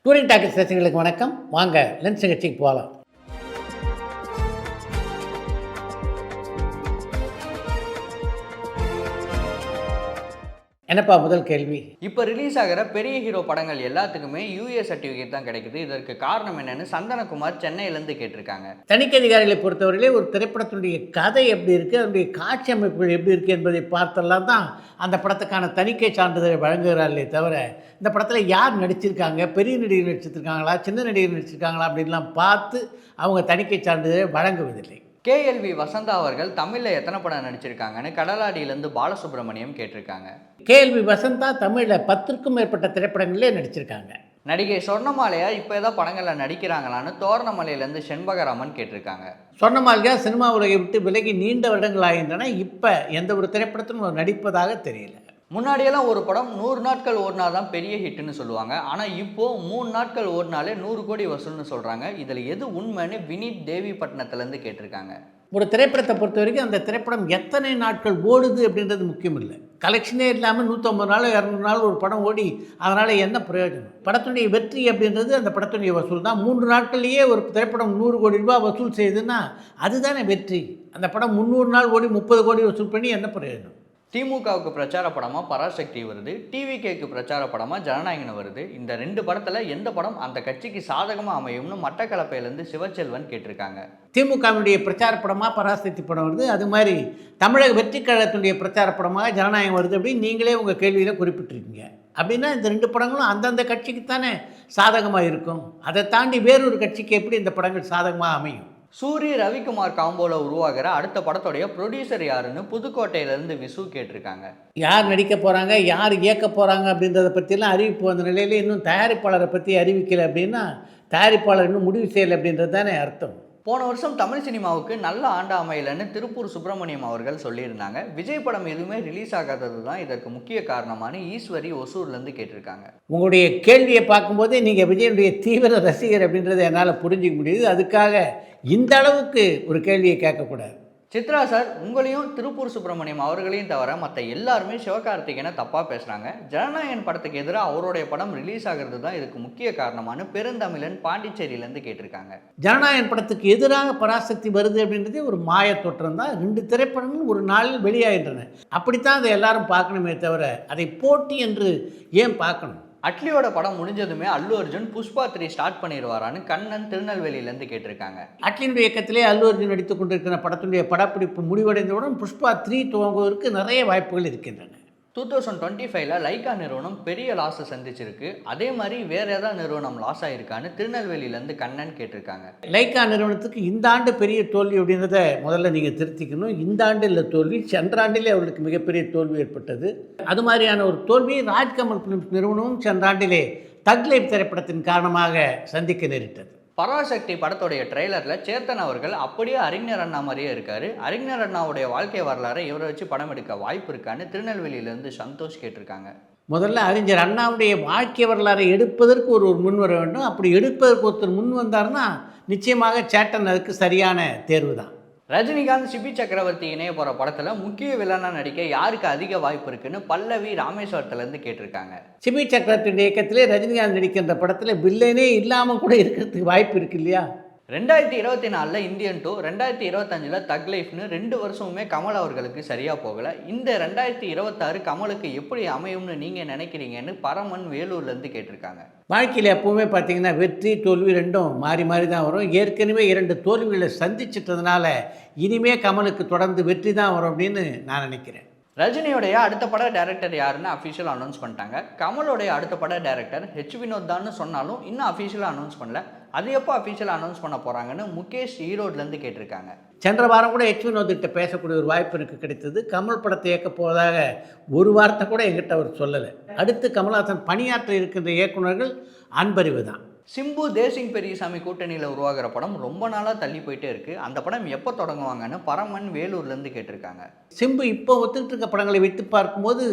Touring talkies ரசிகர்களுக்கு வணக்கம். வாங்க லென்ஸ் நிகழ்ச்சிக்கு போகலாம். என்னப்பா முதல் கேள்வி? இப்போ ரிலீஸ் ஆகிற பெரிய ஹீரோ படங்கள் எல்லாத்துக்குமே யூஏ சர்டிஃபிகேட் தான் கிடைக்குது. இதற்கு காரணம் என்னன்னு சந்தனகுமார் சென்னையிலேருந்து கேட்டிருக்காங்க. தணிக்கை அதிகாரிகளை பொறுத்தவரையிலே ஒரு திரைப்படத்தினுடைய கதை எப்படி இருக்குது, அதனுடைய காட்சி அமைப்புகள் எப்படி இருக்குது என்பதை பார்த்தெல்லாம் தான் அந்த படத்துக்கான தணிக்கை சான்றிதழை வழங்குகிறார்களே தவிர, இந்த படத்தில் யார் நடிச்சிருக்காங்க, பெரிய நடிகர் நடிச்சிருக்காங்களா, சின்ன நடிகர் நடிச்சிருக்காங்களா அப்படின்லாம் பார்த்து அவங்க தணிக்கை சான்றிதழை வழங்குவதில்லை. கேஎல்வி வசந்தா அவர்கள் தமிழில் எத்தனை படம் நடிச்சிருக்காங்கன்னு கடலாடியிலேருந்து பாலசுப்ரமணியம் கேட்டிருக்காங்க. கேஎல்வி வசந்தா தமிழில் 10க்கும் மேற்பட்ட திரைப்படங்களிலே நடிச்சிருக்காங்க. நடிகை சொர்ணமாலையா இப்போ ஏதாவது படங்களில் நடிக்கிறாங்களான்னு தோரணமலையிலேருந்து செண்பகராமன் கேட்டிருக்காங்க. சொர்ணமாலையா சினிமா உலகை விட்டு விலகி நீண்ட வருடங்கள் ஆகின்றன. இப்போ எந்த ஒரு திரைப்படத்திலும் நடிப்பதாக தெரியல. முன்னாடியெல்லாம் ஒரு படம் 100 நாட்கள் ஓடினா தான் பெரிய ஹிட்னு சொல்லுவாங்க. ஆனால் இப்போது 3 நாட்கள் ஓடினாலே 100 கோடி வசூல்னு சொல்கிறாங்க. இதில் எது உண்மைன்னு வினீத் தேவிப்பட்டினத்துலேருந்து கேட்டிருக்காங்க. ஒரு திரைப்படத்தை பொறுத்த வரைக்கும் அந்த திரைப்படம் எத்தனை நாட்கள் ஓடுது அப்படின்றது முக்கியம் இல்லை. கலெக்ஷனே இல்லாமல் 150 நாள் 200 நாள் ஒரு படம் ஓடி அதனால் என்ன பிரயோஜனம்? படத்துடைய வெற்றி அப்படின்றது அந்த படத்துடைய வசூல் தான். 3 நாட்கள்லேயே ஒரு திரைப்படம் 100 கோடி ரூபாய் வசூல் செய்யுதுன்னா அதுதானே வெற்றி. அந்த படம் 300 நாள் ஓடி 30 கோடி வசூல் பண்ணி என்ன பிரயோஜனம்? திமுகவுக்கு பிரச்சார படமாக பராசக்தி வருது, டிவிகேக்கு பிரச்சார படமாக ஜனநாயகன் வருது. இந்த 2 படத்தில் எந்த படம் அந்த கட்சிக்கு சாதகமாக அமையும்னு மட்டக்களப்பையிலேருந்து சிவச்செல்வன் கேட்டிருக்காங்க. திமுகவினுடைய பிரச்சார படமாக பராசக்தி படம் வருது, அது மாதிரி தமிழக வெற்றி கழகத்தினுடைய பிரச்சார படமாக ஜனநாயகம் வருது அப்படின்னு நீங்களே உங்கள் கேள்வியில் குறிப்பிட்டிருக்கீங்க. அப்படின்னா இந்த 2 படங்களும் அந்தந்த கட்சிக்கு தானே சாதகமாக இருக்கும். அதை தாண்டி வேறொரு கட்சிக்கு எப்படி இந்த படங்கள் சாதகமாக அமையும்? சூரி ரவிக்குமார் காம்போல உருவாகிற அடுத்த படத்துடைய ப்ரொடியூசர் யாருன்னு புதுக்கோட்டையிலேருந்து விசு கேட்டிருக்காங்க. யார் நடிக்க போகிறாங்க, யார் இயக்க போகிறாங்க அப்படின்றத பற்றிலாம் அறிவிப்பு வந்த நிலையில் இன்னும் தயாரிப்பாளரை பற்றி அறிவிக்கலை அப்படின்னா தயாரிப்பாளர் இன்னும் முடிவு செய்யலை அப்படின்றது தானே அர்த்தம். போன வருஷம் தமிழ் சினிமாவுக்கு நல்ல ஆண்டு அமையலன்னு திருப்பூர் சுப்பிரமணியம் அவர்கள் சொல்லியிருந்தாங்க. விஜய் படம் எதுவுமே ரிலீஸ் ஆகாதது தான் இதற்கு முக்கிய காரணமான ஈஸ்வரி ஒசூர்லேருந்து கேட்டிருக்காங்க. உங்களுடைய கேள்வியை பார்க்கும்போதே நீங்கள் விஜயனுடைய தீவிர ரசிகர் அப்படின்றத என்னால் புரிஞ்சிக்க முடியுது. அதுக்காக இந்த அளவுக்கு ஒரு கேள்வியை கேட்கக்கூடாது. சித்ரா சார், உங்களையும் திருப்பூர் சுப்பிரமணியம் அவர்களையும் தவிர மற்ற எல்லாருமே சிவகார்த்திகேயனை தப்பாக பேசுகிறாங்க. ஜனநாயகன் படத்துக்கு எதிராக அவருடைய படம் ரிலீஸ் ஆகிறது தான் இதுக்கு முக்கிய காரணமான பெருந்தமிழன் பாண்டிச்சேரியிலேருந்து கேட்டிருக்காங்க. ஜனநாயகன் படத்துக்கு எதிராக பராசக்தி வருது அப்படின்றதே ஒரு மாய தோற்றம் தான். 2 திரைப்படங்கள் ஒரு நாளில் வெளியாகின்றன. அப்படித்தான் அதை எல்லாரும் பார்க்கணுமே தவிர அதை போட்டி என்று ஏன் பார்க்கணும்? அட்லியோட படம் முடிஞ்சதுமே அல்லு அர்ஜுன் புஷ்பா 3 ஸ்டார்ட் பண்ணிடுவாரான்னு கண்ணன் திருநெல்வேலியிலேருந்து கேட்டிருக்காங்க. அட்லியினுடைய இயக்கத்திலே அல்லு அர்ஜுன் நடித்துக் கொண்டிருக்கிற படத்துடைய படப்பிடிப்பு முடிவடைந்தவுடன் புஷ்பா 3 துவங்குவதற்கு நிறைய வாய்ப்புகள் இருக்கின்றன. 2025 லைக்கா நிறுவனம் பெரிய லாஸை சந்திச்சிருக்கு. அதே மாதிரி வேற ஏதாவது நிறுவனம் லாஸ் ஆகிருக்கான்னு திருநெல்வேலியிலேருந்து கண்ணன் கேட்டிருக்காங்க. லைக்கா நிறுவனத்துக்கு இந்த ஆண்டு பெரிய தோல்வி அப்படின்றத முதல்ல நீங்கள் திருத்திக்கணும். இந்த ஆண்டு இல்லை தோல்வி, சென்ற ஆண்டிலே அவர்களுக்கு மிகப்பெரிய தோல்வி ஏற்பட்டது. அது மாதிரியான ஒரு தோல்வியை ராஜ்கமல் பிலிம்ஸ் நிறுவனமும் சென்ற ஆண்டிலே தக் லைஃப் திரைப்படத்தின் காரணமாக சந்திக்க நேரிட்டது. பராசக்தி படத்துடைய ட்ரெய்லரில் சேத்தன் அவர்கள் அப்படியே அறிஞர் அண்ணா மாதிரியே இருக்காரு. அறிஞர் அண்ணாவுடைய வாழ்க்கை வரலாறை இவரை வச்சு படம் எடுக்க வாய்ப்பு இருக்கான்னு திருநெல்வேலியிலேருந்து சந்தோஷ் கேட்டிருக்காங்க. முதல்ல அறிஞர் அண்ணாவுடைய வாழ்க்கை வரலாறை எடுப்பதற்கு ஒரு முன் வர வேண்டும். அப்படி எடுப்பதற்கு ஒருத்தர் முன் வந்தார்னா நிச்சயமாக சேட்டன் அதுக்கு சரியான தேர்வு தான். ரஜினிகாந்த் சிபி சக்கரவர்த்தி இணைய போகிற படத்தில் முக்கிய வில்லனாக நடிக்க யாருக்கு அதிக வாய்ப்பு இருக்குன்னு பல்லவி ராமேஸ்வரத்துலேருந்து கேட்டிருக்காங்க. சிபி சக்கரவர்த்தியுடைய இயக்கத்திலே ரஜினிகாந்த் நடிக்கின்ற படத்தில் வில்லனே இல்லாமல் கூட இருக்கிறதுக்கு வாய்ப்பு இருக்கு இல்லையா? 2024 இந்தியன் 2, 2025 தக் லைஃப்னு 2 வருஷமுமே கமல் அவர்களுக்கு சரியாக போகலை. இந்த 2026 கமலுக்கு எப்படி அமையும்னு நீங்கள் நினைக்கிறீங்கன்னு பரமன் வேலூர்லேருந்து கேட்டிருக்காங்க. வாழ்க்கையில் எப்போவுமே பார்த்தீங்கன்னா வெற்றி தோல்வி ரெண்டும் மாறி மாறி தான் வரும். ஏற்கனவே 2 தோல்விகளை சந்திச்சிட்டதுனால இனிமே கமலுக்கு தொடர்ந்து வெற்றி தான் வரும் அப்படின்னு நான் நினைக்கிறேன். ரஜினியோடைய அடுத்த பட டைரக்டர் யாருன்னு அஃபிஷியலாக அனௌன்ஸ் பண்ணிட்டாங்க. கமலோடைய அடுத்த பட டைரக்டர் ஹெச் வினோத் தான்னு சொன்னாலும் இன்னும் அஃபிஷியலாக அனௌன்ஸ் பண்ணல. அது எப்போ அஃபிஷியலாக அனௌன்ஸ் பண்ண போகிறாங்கன்னு முகேஷ் ஈரோட்லேருந்து கேட்டிருக்காங்க. சென்ற வாரம் கூட ஹெச் வினோத்திட்ட பேசக்கூடிய ஒரு வாய்ப்பு எனக்கு கிடைத்தது. கமல் படத்தை இயக்க போவதாக ஒரு வார்த்தை கூட எங்கிட்ட அவர் சொல்லலை. அடுத்து கமல்ஹாசன் பணியாற்ற இருக்கின்ற இயக்குநர்கள் அன்பறிவு தான். சிம்பு தேசிங் பெரியசாமி கூட்டணியில் உருவாகிற படம் ரொம்ப நாளாக தள்ளி போயிட்டே இருக்குது. அந்த படம் எப்போ தொடங்குவாங்கன்னு பரமன் வேலூர்லேருந்து கேட்டிருக்காங்க. சிம்பு இப்போ ஒத்துக்கிட்டு இருக்க படங்களை வைத்து பார்க்கும்போது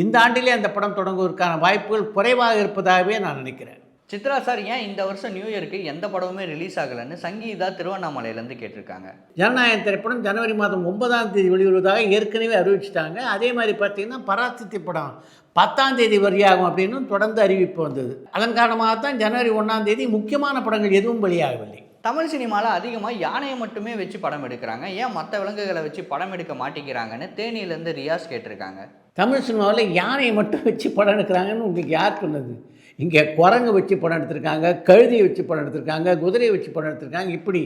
இந்த ஆண்டிலே அந்த படம் தொடங்குவதற்கான வாய்ப்புகள் குறைவாக இருப்பதாகவே நான் நினைக்கிறேன். சித்ரா சார், ஏன் இந்த வருஷம் நியூ இயருக்கு எந்த படமுமே ரிலீஸ் ஆகலைன்னு சங்கீதா திருவண்ணாமலையிலேருந்து கேட்டிருக்காங்க. ஜனநாயகம் திரைப்படம் ஜனவரி மாதம் 9ஆம் தேதி வெளிவருவதாக ஏற்கனவே அறிவிச்சிட்டாங்க. அதே மாதிரி பார்த்தீங்கன்னா பராசக்தி படம் 10ஆம் தேதி வெளியாகும் அப்படின்னு தொடர்ந்து அறிவிப்பு வந்தது. அதன் காரணமாகத்தான் ஜனவரி 1ஆம் தேதி முக்கியமான படங்கள் எதுவும் வெளியாகவில்லை. தமிழ் சினிமாவில் அதிகமாக யானையை மட்டுமே வச்சு படம் எடுக்கிறாங்க, ஏன் மற்ற விலங்குகளை வச்சு படம் எடுக்க மாட்டேங்கிறாங்கன்னு தேனியிலேருந்து ரியாஸ் கேட்டிருக்காங்க. தமிழ் சினிமாவில் யானையை மட்டும் வச்சு படம் எடுக்கிறாங்கன்னு உங்களுக்கு யார் சொன்னது? இங்கே குரங்கு வச்சு படம் எடுத்திருக்காங்க, கழுதியை வச்சு படம் எடுத்திருக்காங்க, குதிரையை வச்சு படம் எடுத்திருக்காங்க, இப்படி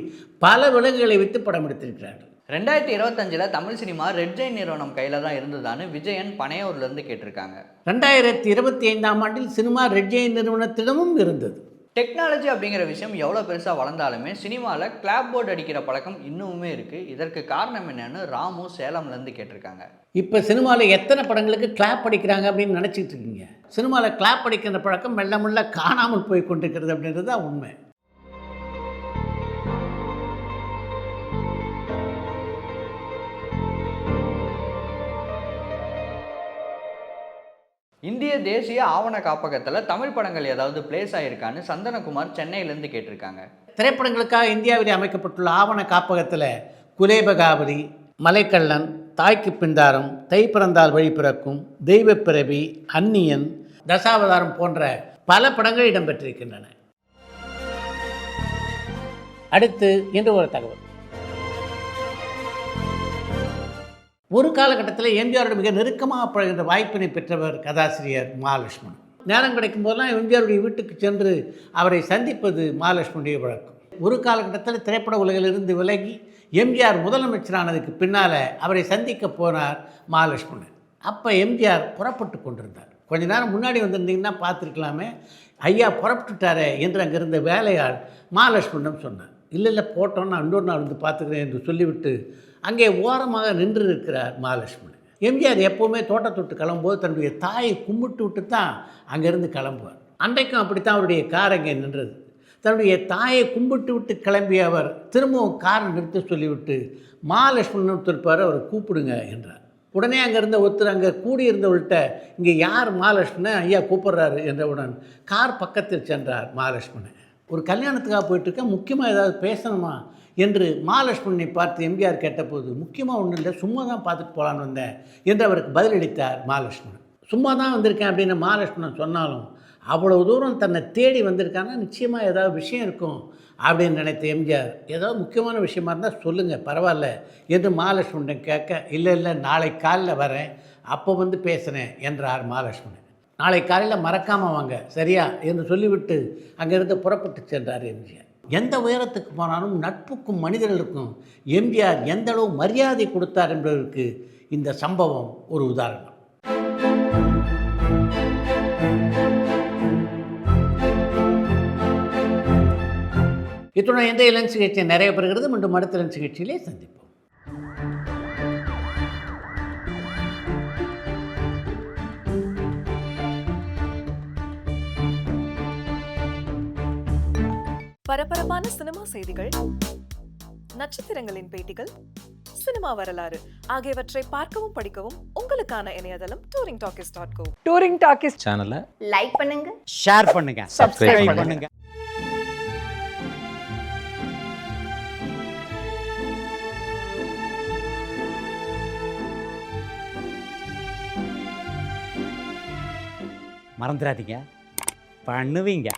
பல விலங்குகளை வைத்து படம் எடுத்திருக்கிறார்கள். 2025 தமிழ் சினிமா ரெட் ஜெயின் நிறுவனம் கையில் தான் இருந்ததான்னு விஜயன் பனையூர்லேருந்து கேட்டிருக்காங்க. 2025ஆம் ஆண்டில் சினிமா ரெட் ஜெயின் நிறுவனத்திடமும் இருந்தது. டெக்னாலஜி அப்படிங்கிற விஷயம் எவ்வளோ பெருசாக வளர்ந்தாலுமே சினிமாவில் கிளாப் போர்டு அடிக்கிற பழக்கம் இன்னுமே இருக்குது. இதற்கு காரணம் என்னன்னு ராமு சேலம்லேருந்து கேட்டிருக்காங்க. இப்போ சினிமாவில் எத்தனை படங்களுக்கு கிளாப் அடிக்கிறாங்க அப்படின்னு நினச்சிட்டு இருக்கீங்க? சினிமாவில் கிளாப் அடிக்கிற பழக்கம் மெல்ல மெல்ல காணாமல் போய் கொண்டிருக்கிறது அப்படின்றது தான் உண்மை. இந்திய தேசிய ஆவண காப்பகத்தில் தமிழ் படங்கள் ஏதாவது பிளேஸ் ஆகிருக்கான்னு சந்தனகுமார் சென்னையிலேருந்து கேட்டிருக்காங்க. திரைப்படங்களுக்காக இந்தியாவில் அமைக்கப்பட்டுள்ள ஆவண காப்பகத்தில் குலேபகாவலி, மலைக்கள்ளன், தாய்க்கு பிந்தாரம், தை பிறந்தால் வழி பிறக்கும், தெய்வப்பிறவி, அந்நியன், தசாவதாரம் போன்ற பல படங்கள் இடம்பெற்றிருக்கின்றன. அடுத்து இன்று ஒரு தகவல். ஒரு காலகட்டத்தில் எம்ஜிஆரோட மிக நெருக்கமாக பழகின்ற வாய்ப்பினை பெற்றவர் கதாசிரியர் மகாலட்சுமணன். நேரம் கிடைக்கும் போதெல்லாம் எம்ஜிஆருடைய வீட்டுக்கு சென்று அவரை சந்திப்பது மகாலட்சுமனுடைய வழக்கம். ஒரு காலகட்டத்தில் திரைப்பட உலகிலிருந்து விலகி எம்ஜிஆர் முதலமைச்சரானதுக்கு பின்னால் அவரை சந்திக்க போனார் மகாலட்சுமணன். அப்போ எம்ஜிஆர் புறப்பட்டு கொண்டிருந்தார். கொஞ்ச நேரம் முன்னாடி வந்திருந்தீங்கன்னா பார்த்துருக்கலாமே, ஐயா புறப்பட்டுட்டாரே என்று அங்கே இருந்த வேலையாள் மகாலட்சுமணன் சொன்னார். இல்லை போட்டோம், நான் இன்னொரு நாள் வந்து பார்த்துக்கிறேன் என்று சொல்லிவிட்டு அங்கே ஓரமாக நின்று இருக்கிறார் மகாலட்சுமணன். எம்ஜிஆர் எப்போவுமே தோட்டத்தொட்டு கிளம்பும்போது தன்னுடைய தாயை கும்பிட்டு விட்டு தான் அங்கேருந்து கிளம்புவார். அன்றைக்கும் அப்படித்தான் அவருடைய கார் அங்கே நின்றது. தன்னுடைய தாயை கும்பிட்டு விட்டு கிளம்பிய அவர் திரும்பவும் காரை நிறுத்த சொல்லிவிட்டு மகாலட்சுமணன் ஒருத்தருப்பார், அவரை கூப்பிடுங்க என்றார். உடனே அங்கே இருந்த ஒருத்தர் அங்கே கூடியிருந்தவள்கிட்ட, இங்கே யார் மகாலட்சுமணன், ஐயா கூப்பிட்றாரு என்றவுடன் கார் பக்கத்தில் சென்றார் மகாலட்சுமணன். ஒரு கல்யாணத்துக்காக போயிட்டுருக்கேன், முக்கியமாக ஏதாவது பேசணுமா என்று மகாலட்சுமணனை பார்த்து எம்ஜிஆர் கேட்டபோது, முக்கியமாக ஒன்றும் இல்லை, சும்மா தான் பார்த்துட்டு போகலான்னு வந்தேன் என்று அவருக்கு பதிலளித்தார் மகாலட்சுமணன். சும்மா தான் வந்திருக்கேன் அப்படின்னு மகாலட்சுமணன் சொன்னாலும் அவ்வளவு தூரம் தன்னை தேடி வந்திருக்காங்கன்னா நிச்சயமாக ஏதாவது விஷயம் இருக்கும் அப்படின்னு நினைத்த எம்ஜிஆர், ஏதாவது முக்கியமான விஷயமா இருந்தால் சொல்லுங்கள் பரவாயில்ல என்று மகாலட்சுமணன் கேட்க, இல்லை நாளை காலையில் வரேன், அப்போ வந்து பேசுகிறேன் என்றார் மகாலட்சுமணன். நாளை காலையில் மறக்காமல் வாங்க சரியா என்று சொல்லிவிட்டு அங்கேருந்து புறப்பட்டு சென்றார் எம்ஜிஆர். எந்த உயரத்துக்கு போனாலும் நட்புக்கும் மனிதர்களுக்கும் எம்ஜிஆர் எந்த அளவு மரியாதை கொடுத்தார் என்பதற்கு இந்த சம்பவம் ஒரு உதாரணம். இத்துடன் இன்றைய லென்ஸ் நிகழ்ச்சி நிறைய பெறுகிறது. மீண்டும் அடுத்த லென்ஸ் நிகழ்ச்சியிலே சந்திப்போம். பரபரப்பான சினிமா செய்திகள், நட்சத்திரங்களின் பேட்டிகள், சினிமா வரலாறு ஆகியவற்றை பார்க்கவும் படிக்கவும் உங்களுக்கான இணையதளம் touringtalkies.co. டூரிங் டாக்கிஸ் சேனலை லைக் பண்ணுங்க, ஷேர் பண்ணுங்க, சப்ஸ்கிரைப் பண்ணுங்க. மறந்துடாதீங்க, பண்ணுவீங்க.